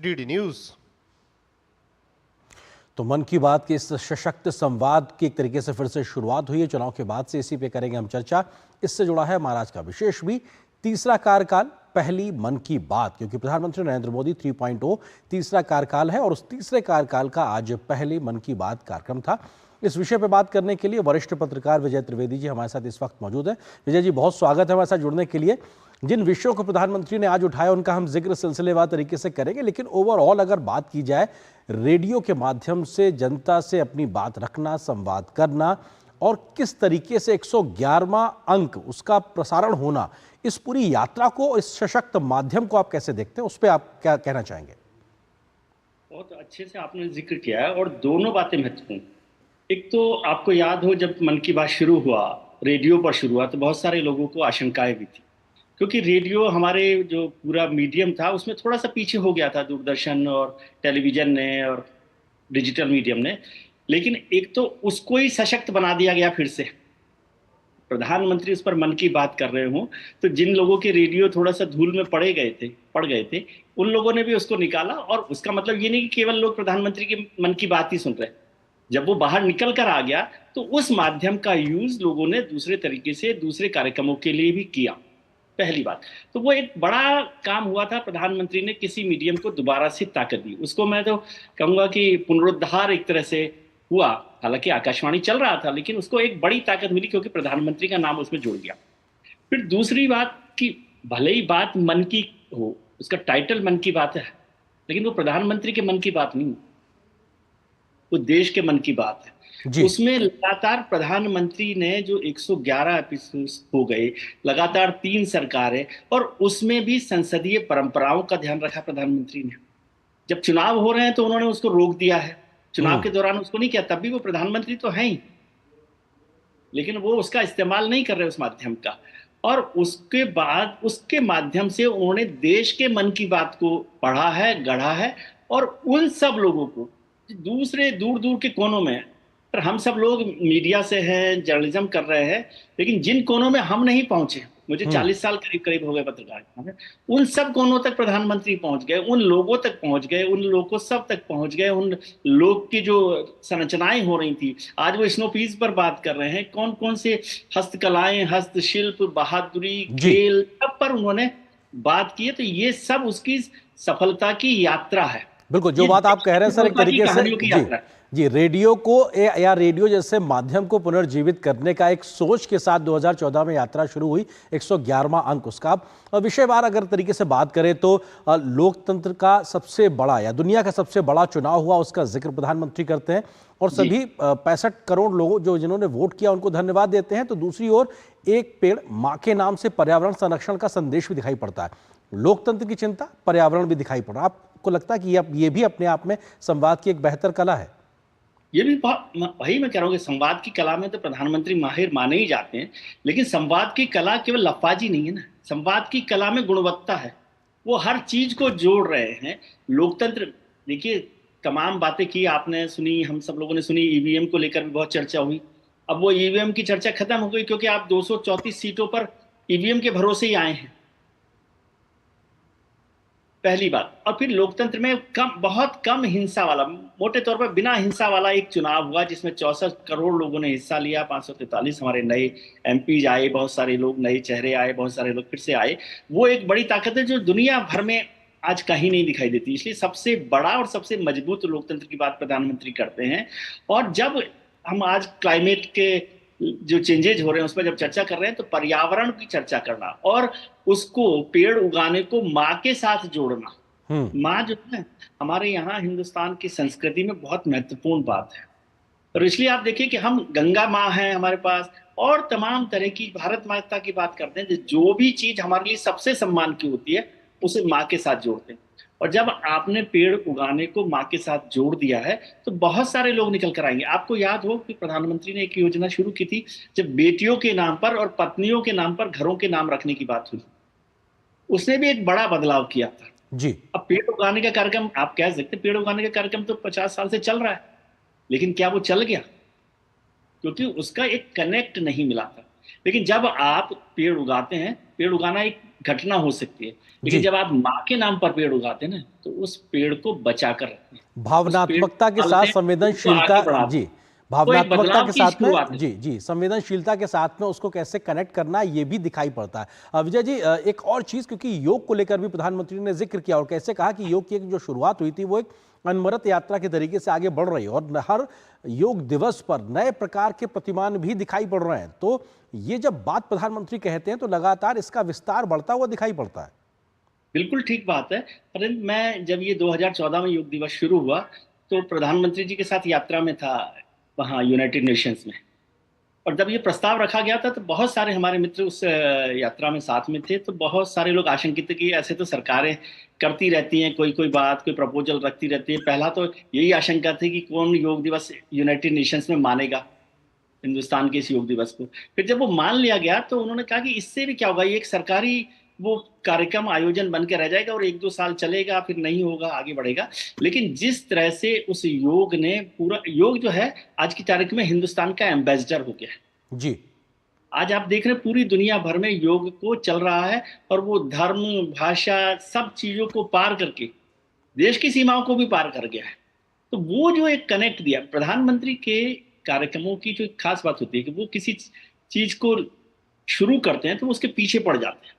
DD news. तो मन की बात के इस सशक्त संवाद की एक तरीके से फिर से शुरुआत हुई है। चुनाव के बाद से इसी पे करेंगे हम चर्चा। इससे जुड़ा है महाराज का विशेष भी तीसरा कार्यकाल, पहली मन की बात, क्योंकि प्रधानमंत्री नरेंद्र मोदी 3.0 तीसरा कार्यकाल है और उस तीसरे कार्यकाल का आज पहली मन की बात कार्यक्रम था। इस विषय पर बात करने के लिए वरिष्ठ पत्रकार विजय त्रिवेदी जी हमारे साथ इस वक्त मौजूद हैं। विजय जी, बहुत स्वागत है हमारे साथ जुड़ने के लिए। जिन विषयों को प्रधानमंत्री ने आज उठाया उनका हम जिक्र सिलसिलेवार तरीके से करेंगे, लेकिन ओवरऑल अगर बात की जाए, रेडियो के माध्यम से जनता से अपनी बात रखना, संवाद करना और किस तरीके से 111वां अंक उसका प्रसारण होना, इस पूरी यात्रा को, इस सशक्त माध्यम को आप कैसे देखते हैं, उस पर आप क्या कहना चाहेंगे? बहुत अच्छे से आपने जिक्र किया है और दोनों बातें महत्वपूर्ण। एक तो आपको याद हो जब मन की बात शुरू हुआ, रेडियो पर शुरू हुआ, तो बहुत सारे लोगों को आशंकाएं भी थी, क्योंकि रेडियो हमारे जो पूरा मीडियम था उसमें थोड़ा सा पीछे हो गया था दूरदर्शन और टेलीविजन ने और डिजिटल मीडियम ने। लेकिन एक तो उसको ही सशक्त बना दिया गया फिर से। प्रधानमंत्री उस पर मन की बात कर रहे हों तो जिन लोगों के रेडियो थोड़ा सा धूल में पड़ गए थे उन लोगों ने भी उसको निकाला। और उसका मतलब ये नहीं कि केवल लोग प्रधानमंत्री के मन की बात ही सुन रहे। जब वो बाहर निकल कर आ गया तो उस माध्यम का यूज लोगों ने दूसरे तरीके से दूसरे कार्यक्रमों के लिए भी किया। पहली बात तो वो एक बड़ा काम हुआ था। प्रधानमंत्री ने किसी मीडियम को दोबारा से ताकत दी। उसको मैं तो कहूंगा कि पुनरुद्धार एक तरह से हुआ। हालांकि आकाशवाणी चल रहा था, लेकिन उसको एक बड़ी ताकत मिली क्योंकि प्रधानमंत्री का नाम उसमें जुड़ गया। फिर दूसरी बात कि भले ही बात मन की हो, उसका टाइटल मन की बात है, लेकिन वो प्रधानमंत्री के मन की बात नहीं, वो देश के मन की बात है। उसमें लगातार प्रधानमंत्री ने जो 111 एपिसोड हो गए, लगातार 3 सरकारें, और उसमें भी संसदीय परंपराओं का ध्यान रखा प्रधानमंत्री ने। जब चुनाव हो रहे हैं तो उन्होंने उसको रोक दिया है, चुनाव के दौरान उसको नहीं किया, तब भी वो प्रधानमंत्री तो हैं ही, लेकिन वो उसका इस्तेमाल नहीं कर रहे उस माध्यम का। और उसके बाद उसके माध्यम से उन्होंने देश के मन की बात को पढ़ा है, गढ़ा है, और उन सब लोगों को दूसरे दूर दूर के कोनों में, पर हम सब लोग मीडिया से हैं, जर्नलिज्म कर रहे हैं, लेकिन जिन कोनों में हम नहीं पहुंचे, मुझे 40 साल करीब करीब हो गए पत्रकार, उन सब कोनों तक प्रधानमंत्री पहुंच गए, उन लोगों तक पहुंच गए, उन लोगों सब तक पहुंच गए। उन लोग की जो संरचनाएं हो रही थी, आज वो स्नोपीज पर बात कर रहे हैं, कौन कौन से हस्तकलाएं, हस्तशिल्प, बहादुरी, खेल, सब पर उन्होंने बात की है। तो ये सब उसकी सफलता की यात्रा है। बिल्कुल, जो बात आप कह रहे हैं सर, एक तरीके से जी रेडियो को या रेडियो जैसे माध्यम को पुनर्जीवित करने का एक सोच के साथ 2014 में यात्रा शुरू हुई। 111वां अंक उसका। अब विषयवार अगर तरीके से बात करें तो लोकतंत्र का सबसे बड़ा या दुनिया का सबसे बड़ा चुनाव हुआ, उसका जिक्र प्रधानमंत्री करते हैं और सभी 65 करोड़ लोगों जो जिन्होंने वोट किया उनको धन्यवाद देते हैं। तो दूसरी ओर एक पेड़ माँ के नाम से पर्यावरण संरक्षण का संदेश भी दिखाई पड़ता है। लोकतंत्र की चिंता, पर्यावरण भी दिखाई पड़ रहा। आपको लगता है कि ये भी अपने आप में संवाद की एक बेहतर कला है? ये भी वही मैं कह रहा हूँ कि संवाद की कला में तो प्रधानमंत्री माहिर माने ही जाते हैं, लेकिन संवाद की कला केवल लफाजी नहीं है ना। संवाद की कला में गुणवत्ता है, वो हर चीज को जोड़ रहे हैं। लोकतंत्र, देखिए तमाम बातें की आपने सुनी, हम सब लोगों ने सुनी। ईवीएम को लेकर भी बहुत चर्चा हुई। अब वो ईवीएम की चर्चा खत्म हो गई क्योंकि आप 234 सीटों पर ईवीएम के भरोसे ही आए हैं, पहली बात। और फिर लोकतंत्र में बहुत कम हिंसा वाला, मोटे तौर पर बिना हिंसा वाला एक चुनाव हुआ जिसमें 64 करोड़ लोगों ने हिस्सा लिया। 543 हमारे नए एमपी आए, बहुत सारे लोग नए चेहरे आए, बहुत सारे लोग फिर से आए। वो एक बड़ी ताकत है जो दुनिया भर में आज कहीं नहीं दिखाई देती। इसलिए सबसे बड़ा और सबसे मजबूत लोकतंत्र की बात प्रधानमंत्री करते हैं। और जब हम आज क्लाइमेट के जो चेंजेज हो रहे हैं उस पर जब चर्चा कर रहे हैं, तो पर्यावरण की चर्चा करना और उसको, पेड़ उगाने को माँ के साथ जोड़ना। माँ जो है हमारे यहाँ हिंदुस्तान की संस्कृति में बहुत महत्वपूर्ण बात है। और इसलिए आप देखिए कि हम गंगा माँ हैं हमारे पास, और तमाम तरह की भारत माता की बात करते हैं। जो भी चीज हमारे लिए सबसे सम्मान की होती है उसे माँ के साथ जोड़ते हैं। और जब आपने पेड़ उगाने को माँ के साथ जोड़ दिया है तो बहुत सारे लोग निकल कर आएंगे। आपको याद हो कि प्रधानमंत्री ने एक योजना शुरू की थी, जब बेटियों के नाम पर और पत्नियों के नाम पर घरों के नाम रखने की बात हुई, उसने भी एक बड़ा बदलाव किया था जी। अब पेड़ उगाने का कार्यक्रम, आप कह सकते पेड़ उगाने का कार्यक्रम तो 50 साल से चल रहा है, लेकिन क्या वो चल गया? क्योंकि उसका एक कनेक्ट नहीं मिला था। लेकिन जब आप पेड़ उगाते हैं, पेड़ उगाना एक घटना हो सकती है, जी। लेकिन जब आप माँ के नाम पर पेड़ उगाते हैं ना, तो उस पेड़ को बचा कर रखते हैं, उस पेड़ को भावनात्मकता के साथ पालते हैं, उसको संवेदनशीलता, आगे बढ़ाते जी, हैं। तो एक भावनात्मकता बदलाव के की साथ में, शुरुआत है। जी, जी, संवेदनशीलता के साथ में उसको कैसे कनेक्ट करना है, ये भी दिखाई पड़ता है। विजय जी, एक और चीज़, क्योंकि योग को लेकर भी प्रधानमंत्री ने ज़िक्र किया और कैसे कहा कि योग की एक जो शुरुआत हुई थी, वो एक अनवरत यात्रा के तरीके से आगे बढ़ रही है और हर योग दिवस पर नए प्रकार के प्रतिमान भी दिखाई पड़ रहे हैं। तो ये जब बात प्रधानमंत्री कहते हैं, तो लगातार इसका विस्तार बढ़ता हुआ दिखाई पड़ता है। बिल्कुल ठीक बात है। परंतु मैं जब ये 2014 में योग दिवस शुरू हुआ, तो प्रधानमंत्री जी के साथ यात्रा में था, वहाँ यूनाइटेड नेशंस में। और जब ये प्रस्ताव रखा गया था, तो बहुत सारे हमारे मित्र उस यात्रा में साथ में थे। तो बहुत सारे लोग आशंकित थे कि ऐसे तो सरकारें करती रहती हैं, कोई कोई बात, कोई प्रपोजल रखती रहती है। पहला तो यही आशंका थी कि कौन योग दिवस यूनाइटेड नेशंस में मानेगा हिंदुस्तान के इस योग दिवस को। फिर जब वो मान लिया गया, तो उन्होंने कहा कि इससे भी क्या होगा, ये एक सरकारी वो कार्यक्रम आयोजन बन के रह जाएगा और एक दो साल चलेगा, फिर नहीं होगा, आगे बढ़ेगा। लेकिन जिस तरह से उस योग ने पूरा, योग जो है आज की तारीख में हिंदुस्तान का एम्बेसडर हो गया है। जी। आज आप देख रहे हैं पूरी दुनिया भर में योग को चल रहा है, और वो धर्म, भाषा, सब चीजों को पार करके देश की सीमाओं को भी पार कर गया है। तो वो जो एक कनेक्ट दिया प्रधानमंत्री के कार्यक्रमों की, जो एक खास बात होती है कि वो किसी चीज को शुरू करते हैं तो वो उसके पीछे पड़ जाते हैं।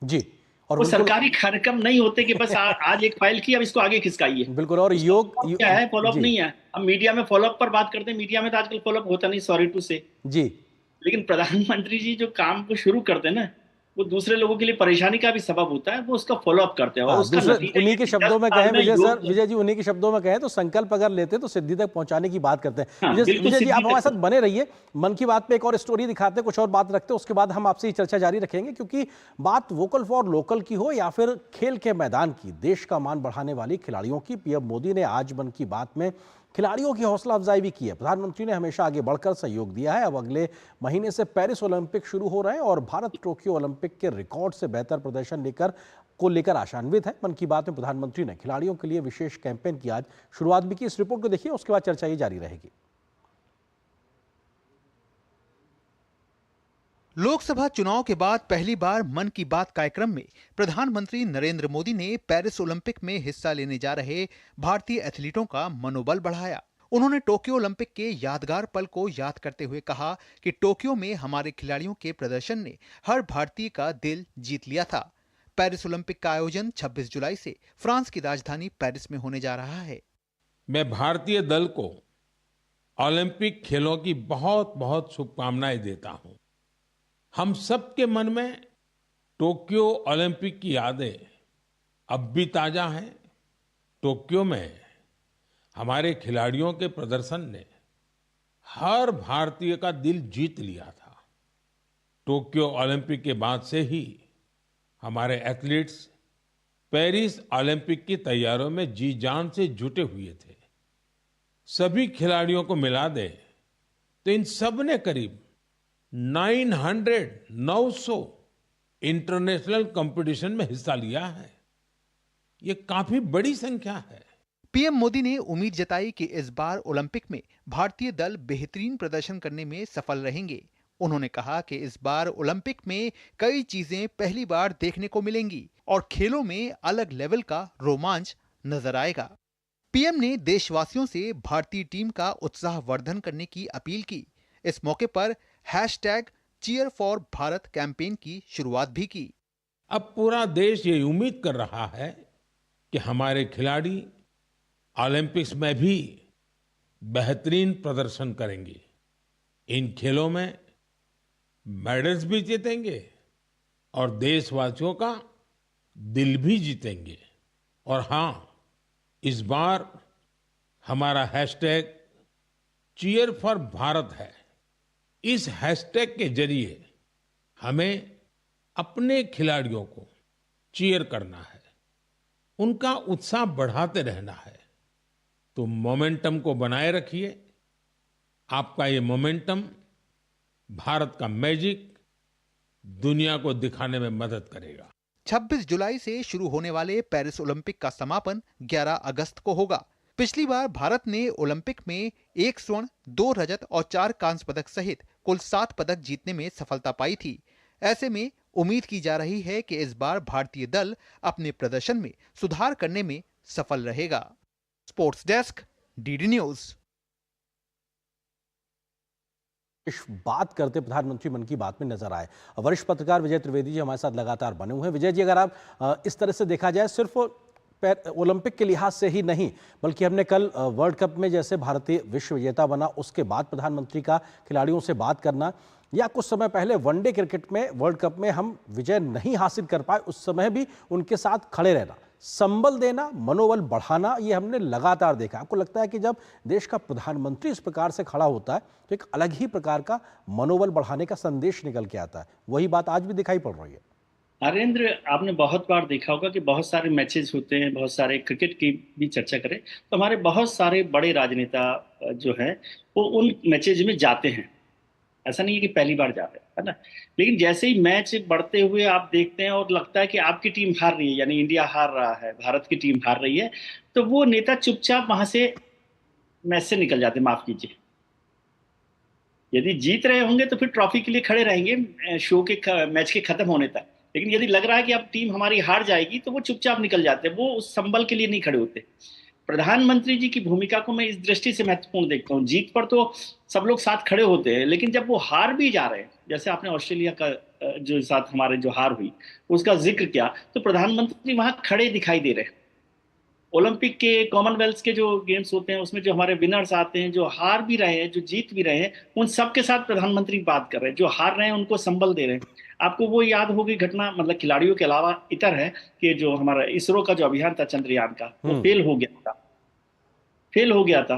जी। और वो बिल्कुल सरकारी कार्यक्रम नहीं होते कि बस आज एक फाइल की, अब इसको आगे खिसकाइए। बिल्कुल, और उसका योग, follow क्या है, फॉलोअप जी, नहीं है। हम मीडिया में फॉलोअप पर बात करते हैं, मीडिया में तो आजकल फॉलोअप होता नहीं, सॉरी टू से। जी। लेकिन प्रधानमंत्री जी जो काम को शुरू करते हैं ना, वो दूसरे लोगों के लिए परेशानी का भी सबब होता है, वो उसका फॉलोअप करते हैं, और हाँ, उसका दूसरे नतीजा उन्हीं ये के कि 10 शब्दों में कहें साल में विजय सर, योग। विजय जी, उन्हीं के शब्दों में कहें तो संकल्प अगर लेते तो सिद्धि तक पहुंचाने की बात करते हैं। हाँ, विजय बिल्कुल विजय जी, सिद्धि आप हमारे तक। साथ बने रहिए। मन की बात पे एक और स्टोरी दिखाते हैं, कुछ और बात रखते हैं, उसके बाद हम आपसे ये चर्चा जारी रखेंगे, क्योंकि बात वोकल फॉर लोकल की हो या फिर खेल के मैदान की, देश का मान बढ़ाने वाली खिलाड़ियों की, पीएम मोदी ने आज मन की बात में खिलाड़ियों की हौसला अफजाई भी की है। प्रधानमंत्री ने हमेशा आगे बढ़कर सहयोग दिया है। अब अगले महीने से पेरिस ओलंपिक शुरू हो रहे हैं और भारत टोक्यो ओलंपिक के रिकॉर्ड से बेहतर प्रदर्शन लेकर आशान्वित है। मन की बात में प्रधानमंत्री ने खिलाड़ियों के लिए विशेष कैंपेन की आज शुरुआत भी की। इस रिपोर्ट को देखिए, उसके बाद चर्चा ये जारी रहेगी। लोकसभा चुनाव के बाद पहली बार मन की बात कार्यक्रम में प्रधानमंत्री नरेंद्र मोदी ने पेरिस ओलंपिक में हिस्सा लेने जा रहे भारतीय एथलीटों का मनोबल बढ़ाया। उन्होंने टोक्यो ओलंपिक के यादगार पल को याद करते हुए कहा कि टोक्यो में हमारे खिलाड़ियों के प्रदर्शन ने हर भारतीय का दिल जीत लिया था। पेरिस ओलंपिक का आयोजन 26 जुलाई से फ्रांस की राजधानी पेरिस में होने जा रहा है। मैं भारतीय दल को ओलंपिक खेलों की बहुत बहुत शुभकामनाएं देता हूं। हम सबके मन में टोक्यो ओलंपिक की यादें अब भी ताजा हैं। टोक्यो में हमारे खिलाड़ियों के प्रदर्शन ने हर भारतीय का दिल जीत लिया था। टोक्यो ओलंपिक के बाद से ही हमारे एथलीट्स पेरिस ओलंपिक की तैयारियों में जी जान से जुटे हुए थे। सभी खिलाड़ियों को मिला दे तो इन सब ने करीब 900 इंटरनेशनल कंपटीशन में हिस्सा लिया है। ये काफी बड़ी संख्या है। पीएम मोदी ने उम्मीद जताई कि इस बार ओलंपिक में भारतीय दल बेहतरीन प्रदर्शन करने में सफल रहेंगे। उन्होंने कहा कि इस बार ओलंपिक में कई चीजें पहली बार देखने को मिलेंगी और खेलों में अलग लेवल का रोमांच नजर आएगा। पीएम ने देशवासियों से भारतीय टीम का उत्साहवर्धन करने की अपील की। इस मौके पर #cheer4Bharat कैंपेन की शुरुआत भी की। अब पूरा देश ये उम्मीद कर रहा है कि हमारे खिलाड़ी ओलंपिक्स में भी बेहतरीन प्रदर्शन करेंगे। इन खेलों में मेडल्स भी जीतेंगे और देशवासियों का दिल भी जीतेंगे। और हाँ, इस बार हमारा #cheer4Bharat है। इस हैशटैग के जरिए हमें अपने खिलाड़ियों को चीयर करना है, उनका उत्साह बढ़ाते रहना है। तो मोमेंटम को बनाए रखिए। आपका ये मोमेंटम भारत का मैजिक दुनिया को दिखाने में मदद करेगा। 26 जुलाई से शुरू होने वाले पेरिस ओलंपिक का समापन 11 अगस्त को होगा। पिछली बार भारत ने ओलंपिक में 1 स्वर्ण, 2 रजत और 4 कांस्य पदक सहित कुल 7 पदक जीतने में सफलता पाई थी। ऐसे में उम्मीद की जा रही है कि इस बार भारतीय दल अपने प्रदर्शन में सुधार करने में सफल रहेगा। Sports desk, DD news. इस बात करते प्रधानमंत्री मन की बात में नजर आए। वरिष्ठ पत्रकार विजय त्रिवेदी जी हमारे साथ लगातार बने हुए हैं। विजय जी, अगर आप इस तरह से देखा जाए, सिर्फ ओलंपिक के लिहाज से ही नहीं, बल्कि हमने कल वर्ल्ड कप में जैसे भारतीय विश्व विजेता बना, उसके बाद प्रधानमंत्री का खिलाड़ियों से बात करना, या कुछ समय पहले वनडे क्रिकेट में वर्ल्ड कप में हम विजय नहीं हासिल कर पाए, उस समय भी उनके साथ खड़े रहना, संबल देना, मनोबल बढ़ाना, ये हमने लगातार देखा। आपको लगता है कि जब देश का प्रधानमंत्री इस प्रकार से खड़ा होता है तो एक अलग ही प्रकार का मनोबल बढ़ाने का संदेश निकल के आता है? वही बात आज भी दिखाई पड़ रही है। नरेंद्र, आपने बहुत बार देखा होगा कि बहुत सारे मैचेस होते हैं, बहुत सारे क्रिकेट की भी चर्चा करें तो हमारे बहुत सारे बड़े राजनेता जो हैं वो उन मैचेज में जाते हैं। ऐसा नहीं है कि पहली बार जा रहे हैं, है ना। लेकिन जैसे ही मैच बढ़ते हुए आप देखते हैं और लगता है कि आपकी टीम हार रही है, यानी इंडिया हार रहा है, भारत की टीम हार रही है, तो वो नेता चुपचाप वहां से मैच से निकल जाते, माफ कीजिए। यदि जीत रहे होंगे तो फिर ट्रॉफी के लिए खड़े रहेंगे शो के मैच के खत्म होने तक। लेकिन यदि लग रहा है कि अब टीम हमारी हार जाएगी तो वो चुपचाप निकल जाते हैं, वो उस संबल के लिए नहीं खड़े होते। प्रधानमंत्री जी की भूमिका को मैं इस दृष्टि से महत्वपूर्ण देखता हूँ। जीत पर तो सब लोग साथ खड़े होते हैं, लेकिन जब वो हार भी जा रहे हैं, जैसे आपने ऑस्ट्रेलिया का जो साथ हमारे जो हार हुई उसका जिक्र किया, तो प्रधानमंत्री वहां खड़े दिखाई दे रहे हैं। ओलंपिक के, कॉमनवेल्थ के जो गेम्स होते हैं उसमें जो हमारे विनर्स आते हैं, जो हार भी रहे हैं, जो जीत भी रहे हैं, उन सबके साथ प्रधानमंत्री बात कर रहे हैं। जो हार रहे हैं उनको संबल दे रहे हैं। आपको वो याद होगी घटना, मतलब खिलाड़ियों के अलावा इतर है कि जो हमारा इसरो का जो अभियान था चंद्रयान का, वो फेल हो गया था।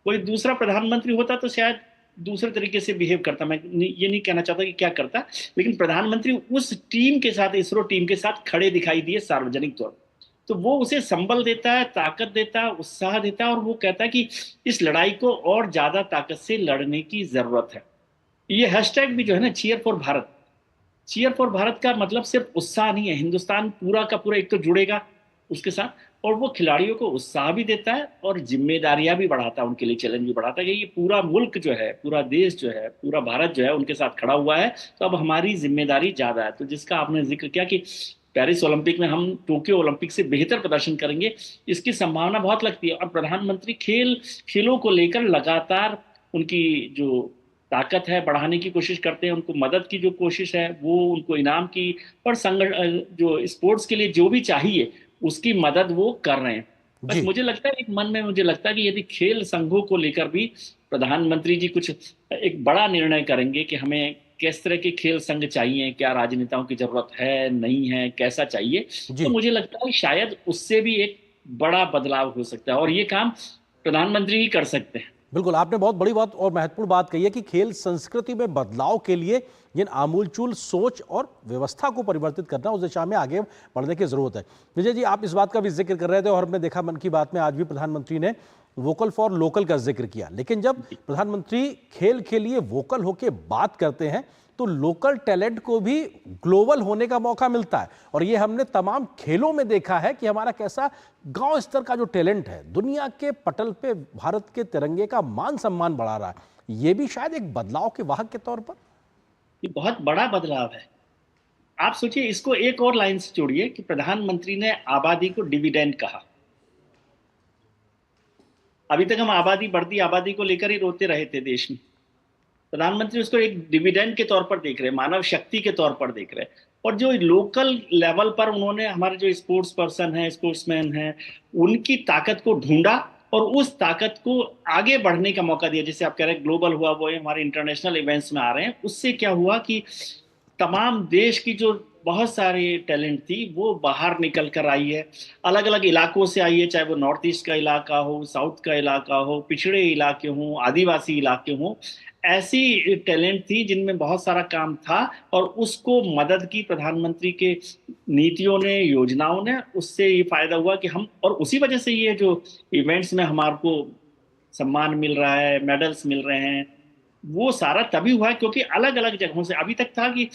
कोई दूसरा प्रधानमंत्री होता तो शायद दूसरे तरीके से बिहेव करता। मैं ये नहीं कहना चाहता कि क्या करता, लेकिन प्रधानमंत्री उस टीम के साथ, इसरो टीम के साथ खड़े दिखाई दिए सार्वजनिक तौर पर। तो वो उसे संबल देता है, ताकत देता है, उत्साह देता है, और वो कहता है कि इस लड़ाई को और ज्यादा ताकत से लड़ने की जरूरत है। ये हैशटैग भी जो है ना, cheer for Bharat, cheer for Bharat का मतलब सिर्फ उत्साह नहीं है। हिंदुस्तान पूरा का पूरा एक तो जुड़ेगा उसके साथ, और वो खिलाड़ियों को उत्साह भी देता है और जिम्मेदारियां भी बढ़ाता है, उनके लिए चैलेंज भी बढ़ाता है कि ये पूरा मुल्क जो है, पूरा देश जो है, पूरा भारत जो है उनके साथ खड़ा हुआ है, तो अब हमारी जिम्मेदारी ज्यादा है। तो जिसका आपने जिक्र किया कि पेरिस ओलंपिक में हम टोक्यो ओलंपिक से बेहतर प्रदर्शन करेंगे, इसकी संभावना बहुत लगती है। और प्रधानमंत्री खेलों को लेकर लगातार उनकी जो ताकत है बढ़ाने की कोशिश करते हैं, उनको मदद की जो कोशिश है वो, उनको इनाम की और जो स्पोर्ट्स के लिए जो भी चाहिए उसकी मदद वो कर रहे हैं। बस मुझे लगता है, एक मन में मुझे लगता है कि यदि खेल संघों को लेकर भी प्रधानमंत्री जी कुछ एक बड़ा निर्णय करेंगे कि हमें किस तरह के खेल संघ चाहिए, क्या राजनेताओं की जरूरत है, नहीं है, कैसा चाहिए, तो मुझे लगता है शायद उससे भी एक बड़ा बदलाव हो सकता है, और ये काम प्रधानमंत्री ही कर सकते हैं। बिल्कुल, आपने बहुत बड़ी बात और महत्वपूर्ण बात कही है कि खेल संस्कृति में बदलाव के लिए जिन आमूलचूल सोच और व्यवस्था को परिवर्तित करना, उस दिशा में आगे बढ़ने की जरूरत है। विजय जी, आप इस बात का भी जिक्र कर रहे थे और हमने देखा मन की बात में आज भी प्रधानमंत्री ने वोकल फॉर लोकल का जिक्र किया। लेकिन जब प्रधानमंत्री खेल के लिए वोकल होकर बात करते हैं तो लोकल टैलेंट को भी ग्लोबल होने का मौका मिलता है। और ये हमने तमाम खेलों में देखा है कि हमारा कैसा गांव स्तर का जो टैलेंट है दुनिया के पटल पे भारत के तिरंगे का मान सम्मान बढ़ा रहा है। ये भी शायद एक बदलाव के वाहक के तौर पर, ये बहुत बड़ा बदलाव है। आप सोचिए, इसको एक और लाइन से जोड़िए कि प्रधानमंत्री ने आबादी को डिविडेंड कहा। अभी तक हम आबादी, बढ़ती आबादी को लेकर ही रोते रहे थे देश में। प्रधानमंत्री उसको एक डिविडेंड के तौर पर देख रहे हैं, मानव शक्ति के तौर पर देख रहे हैं। और जो लोकल लेवल पर उन्होंने हमारे जो स्पोर्ट्स पर्सन हैं, स्पोर्ट्समैन हैं, उनकी ताकत को ढूंढा और उस ताकत को आगे बढ़ने का मौका दिया। जैसे आप कह रहे हैं ग्लोबल हुआ, वो हमारे इंटरनेशनल इवेंट्स में आ रहे हैं। उससे क्या हुआ कि तमाम देश की जो बहुत सारी टैलेंट थी वो बाहर निकल कर आई है, अलग अलग इलाकों से आई है, चाहे वो नॉर्थ ईस्ट का इलाका हो, साउथ का इलाका हो, पिछड़े इलाके हों, आदिवासी इलाके हों। ऐसी टैलेंट थी जिनमें बहुत सारा काम था और उसको मदद की प्रधानमंत्री के नीतियों ने, योजनाओं ने। उससे ये फायदा हुआ कि हम, और उसी वजह से ये जो इवेंट्स में हमारे को सम्मान मिल रहा है, मेडल्स मिल रहे हैं, वो सारा तभी हुआ है क्योंकि अलग अलग जगहों से। अभी तक था कि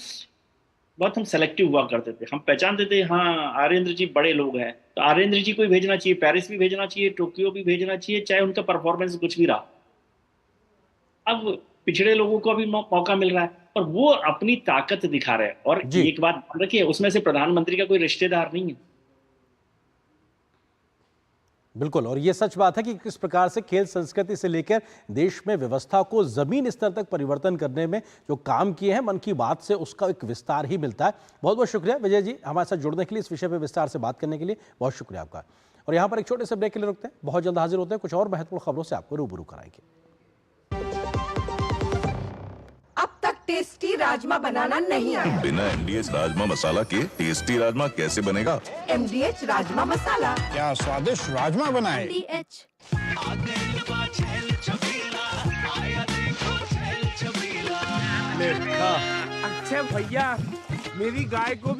बहुत हम सेलेक्टिव हुआ करते थे, हम पहचानते थे हाँ आर्येंद्र जी बड़े लोग हैं तो आर्येंद्र जी को ही भेजना चाहिए, पेरिस भी भेजना चाहिए, टोक्यो भी भेजना चाहिए, चाहे उनका परफॉर्मेंस कुछ भी रहा। अब पिछड़े लोगों को भी मौका मिल रहा है। और वो अपनी ताकत दिखा रहे हैं। और जी। एक बात ध्यान रखिए, उसमें से प्रधानमंत्री का कोई रिश्तेदार नहीं है। बिल्कुल, और ये सच बात है कि किस प्रकार से खेल संस्कृति से लेकर देश में व्यवस्था को जमीन स्तर तक परिवर्तन करने में जो काम किए हैं मन की बात से, उसका एक विस्तार ही मिलता है। बहुत बहुत शुक्रिया विजय जी, हमारे साथ जुड़ने के लिए, इस विषय पर विस्तार से बात करने के लिए बहुत शुक्रिया आपका। और यहाँ पर एक छोटे से ब्रेक के लिए रुकते हैं, बहुत जल्द हाजिर होते हैं कुछ और महत्वपूर्ण खबरों से आपको रूबरू कराएंगे। अब तक टेस्टी राजमा बनाना नहीं आया? बिना MDH राजमा मसाला के टेस्टी राजमा कैसे बनेगा? MDH राजमा मसाला। क्या स्वादिष्ट राजमा बनाए। MDH। अच्छा भैया, मेरी गाय को भी